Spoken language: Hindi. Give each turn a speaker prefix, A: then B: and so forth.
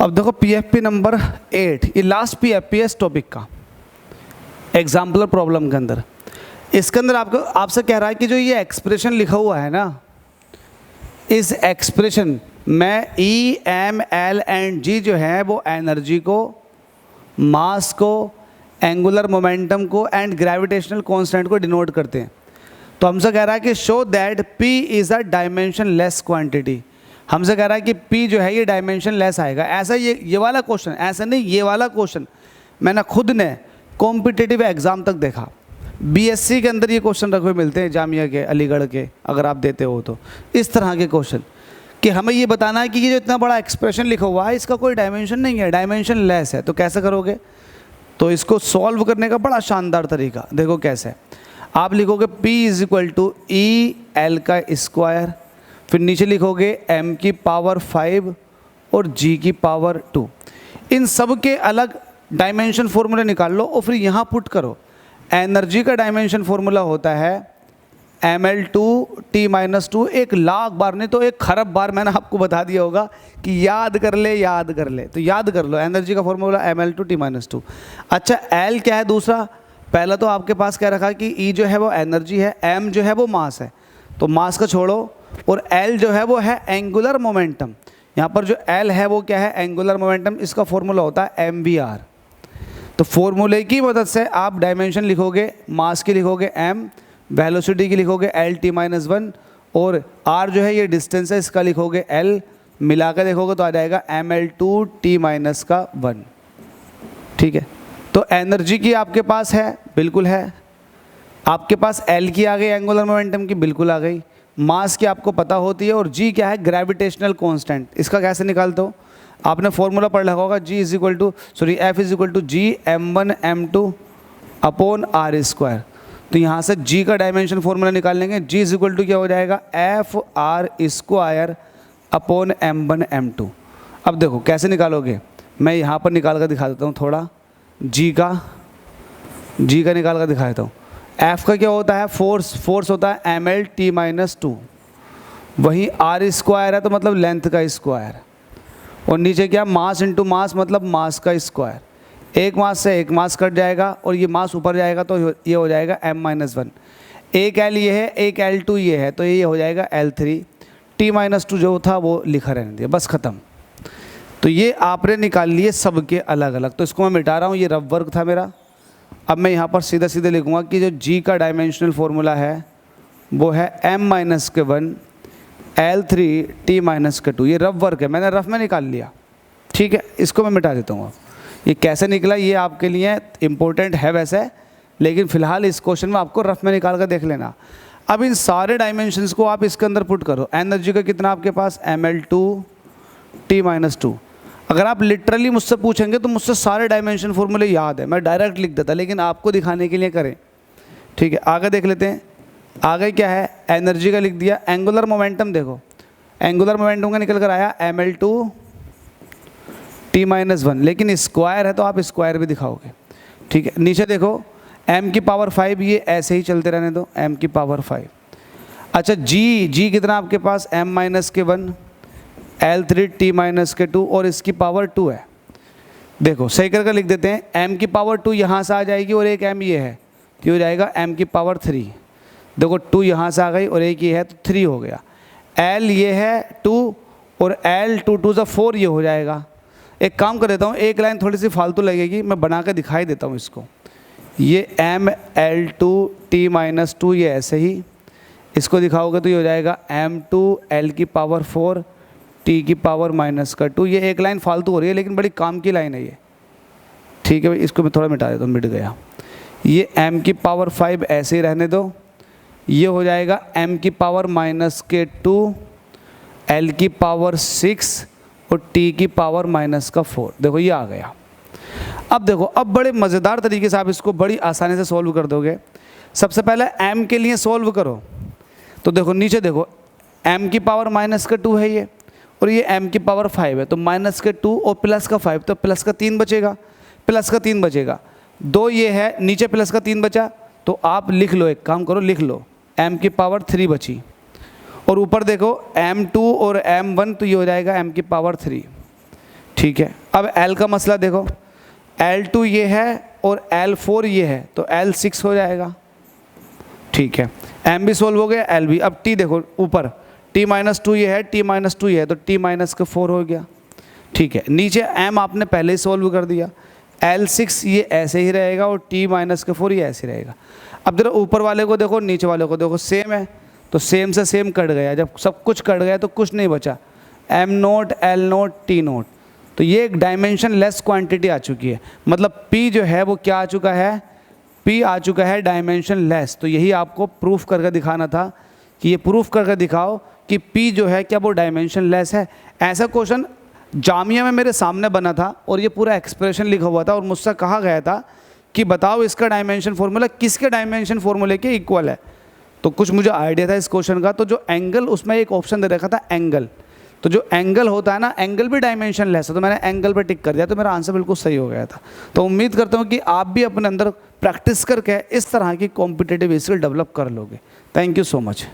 A: अब देखो पीएफपी नंबर 8, ये लास्ट पीएफपी है इस टॉपिक का एग्जाम्पलर प्रॉब्लम के अंदर। इसके अंदर आपसे कह रहा है कि जो ये एक्सप्रेशन लिखा हुआ है ना, इस एक्सप्रेशन में ई एम एल एंड जी जो है वो एनर्जी को, मास को, एंगुलर मोमेंटम को एंड ग्रेविटेशनल कांस्टेंट को डिनोट करते हैं। तो हमसे कह रहा है कि show that P is a dimension less quantity. हमसे कह रहा है कि पी जो है ये डायमेंशन लेस आएगा। ऐसा ये वाला क्वेश्चन, ऐसा नहीं, ये वाला क्वेश्चन मैंने खुद ने कॉम्पिटिटिव एग्ज़ाम तक देखा। बीएससी के अंदर ये क्वेश्चन रखे हुए मिलते हैं, जामिया के, अलीगढ़ के, अगर आप देते हो तो इस तरह के क्वेश्चन कि हमें ये बताना है कि ये जो इतना बड़ा एक्सप्रेशन लिखा हुआ है इसका कोई डायमेंशन नहीं है, डायमेंशन लेस है। तो कैसे करोगे? तो इसको सॉल्व करने का बड़ा शानदार तरीका देखो कैसे। आप लिखोगे P is equal to E L का स्क्वायर, फिर नीचे लिखोगे m की पावर 5 और g की पावर 2। इन सब के अलग डायमेंशन फार्मूला निकाल लो और फिर यहाँ पुट करो। एनर्जी का डायमेंशन फार्मूला होता है ml2T-2। 1,00,000 बार नहीं तो 1,000,000,000 बार मैंने आपको बता दिया होगा कि याद कर ले, याद कर ले। तो याद कर लो, एनर्जी का फार्मूला ml2T-2। अच्छा, L क्या है दूसरा? पहला तो आपके पास क्या रखा कि E जो है वो एनर्जी है, M जो है वो मास है, तो मास का छोड़ो, और L जो है वो है एंगुलर मोमेंटम। यहाँ पर जो L है वो क्या है? Angular momentum. इसका फॉर्मूला होता है mvr। तो फॉर्मूले की मदद से आप डायमेंशन लिखोगे, मास की लिखोगे m, वेलोसिटी की लिखोगे L-T-1, और r जो है ये डिस्टेंस है, इसका लिखोगे L। मिलाकर देखोगे तो आ जाएगा ml2T-1। ठीक है, तो एनर्जी की आपके पास है, बिल्कुल है। आपके पास L की आ गई, एंगुलर मोमेंटम की बिल्कुल आ गई। मास की आपको पता होती है, और G क्या है? Gravitational constant. इसका कैसे निकालते हो? आपने फॉर्मूला पढ़ रखा होगा, F is equal to G m1 m2 upon r square. तो यहाँ से G का डायमेंशन फॉर्मूला निकाल लेंगे। G इज इक्वल टू क्या हो जाएगा? F r square upon m1 m2। अब देखो कैसे निकालोगे, मैं यहाँ पर निकाल कर दिखा देता हूँ थोड़ा। G का निकाल कर दिखा देता हूँ। F का क्या होता है? फोर्स होता है ml-T-2। वहीं r स्क्वायर है तो मतलब लेंथ का स्क्वायर, और नीचे क्या? मास इंटू मास मतलब मास का स्क्वायर। एक मास से एक मास कट जाएगा और ये मास ऊपर जाएगा तो ये हो जाएगा m-1। एक L ये है, एक L2 ये है, तो ये हो जाएगा L3। T-2 जो था वो लिखा रहने दिया, बस ख़त्म। तो ये आपने निकाल लिए सबके अलग अलग। तो इसको मैं मिटा रहा हूँ, ये रफ वर्क था मेरा। अब मैं यहाँ पर सीधे लिखूँगा कि जो G का डायमेंशनल फार्मूला है वो है m-1 L3T-2। ये रफ वर्क है, मैंने रफ में निकाल लिया। ठीक है, इसको मैं मिटा देता हूँ। ये कैसे निकला ये आपके लिए इम्पोर्टेंट है वैसे, लेकिन फ़िलहाल इस क्वेश्चन में आपको रफ में निकाल कर देख लेना। अब इन सारे डायमेंशंस को आप इसके अंदर पुट करो। एनर्जी का कितना आपके पास? ml2T-2। अगर आप लिटरली मुझसे पूछेंगे तो मुझसे सारे डायमेंशन फार्मूले याद है, मैं डायरेक्ट लिख देता, लेकिन आपको दिखाने के लिए करें। ठीक है, आगे देख लेते हैं। आगे क्या है? एनर्जी का लिख दिया। एंगुलर मोमेंटम देखो, एंगुलर मोमेंटम का निकल कर आया ml2T-1, लेकिन स्क्वायर है तो आप स्क्वायर भी दिखाओगे। ठीक है, नीचे देखो m की पावर 5, ये ऐसे ही चलते रहने दो, m की पावर 5। अच्छा, G कितना आपके पास? m-1 L3T-2, और इसकी पावर 2 है। देखो सही करके लिख देते हैं। m की पावर 2 यहाँ से आ जाएगी और एक m ये है, तो हो जाएगा m की पावर 3। देखो 2 यहाँ से आ गई और एक ये है तो 3 हो गया। L ये है 2 और L2 से 4 ये हो जाएगा। एक काम कर देता हूँ, एक लाइन थोड़ी सी फालतू लगेगी, मैं बना कर दिखाई देता हूँ इसको। ये ml2T-2 ये ऐसे ही, इसको दिखाओगे तो ये हो जाएगा m2 L की पावर 4 T की पावर -2। ये एक लाइन फालतू हो रही है लेकिन बड़ी काम की लाइन है ये। ठीक है, इसको मैं थोड़ा मिटा देता हूँ, मिट गया। ये m की पावर 5 ऐसे ही रहने दो। ये हो जाएगा m की पावर -2 L की पावर 6 और T की पावर -4। देखो ये आ गया। अब देखो, अब बड़े मज़ेदार तरीके से आप इसको बड़ी आसानी से सॉल्व कर दोगे। सबसे पहले m के लिए सॉल्व करो। तो देखो नीचे देखो, m की पावर -2 है ये, और ये m की पावर 5 है, तो -2 और +5, तो +3 बचेगा, +3 बचेगा। 2 ये है, नीचे +3 बचा, तो आप लिख लो, एक काम करो लिख लो, m की पावर 3 बची, और ऊपर देखो m2 और m1, तो ये हो जाएगा m की पावर 3। ठीक है, अब L का मसला देखो, L2 ये है और L4 ये है, तो L6 हो जाएगा। ठीक है, M भी सोल्व हो गया, L भी। अब T देखो ऊपर, T-2 ये है, T-2 ये है, तो T-4 हो गया। ठीक है, नीचे M आपने पहले ही सोल्व कर दिया, L6 ये ऐसे ही रहेगा और T-4 ये ऐसे ही रहेगा। अब जरा ऊपर वाले को देखो, नीचे वाले को देखो, सेम है, तो सेम से सेम कट गया। जब सब कुछ कट गया तो कुछ नहीं बचा, M0, L0, T0। तो ये एक डायमेंशन लेस क्वांटिटी आ चुकी है, मतलब P जो है वो क्या आ चुका है, P आ चुका है डायमेंशन लेस। तो यही आपको प्रूफ करके दिखाना था कि ये प्रूफ करके दिखाओ कि P जो है क्या वो डायमेंशन लेस है। ऐसा क्वेश्चन जामिया में मेरे सामने बना था और ये पूरा एक्सप्रेशन लिखा हुआ था और मुझसे कहा गया था कि बताओ इसका डायमेंशन फॉर्मूला किसके डायमेंशन फॉर्मूले के इक्वल है। तो कुछ मुझे आइडिया था इस क्वेश्चन का, तो जो एंगल, उसमें एक ऑप्शन दे रखा था एंगल, तो जो एंगल होता है ना, एंगल भी डायमेंशन लेस है, तो मैंने एंगल पे टिक कर दिया, तो मेरा आंसर बिल्कुल सही हो गया था। तो उम्मीद करता हूँ कि आप भी अपने अंदर प्रैक्टिस करके इस तरह की कॉम्पिटिटिव स्किल डेवलप कर लोगे। Thank you so much.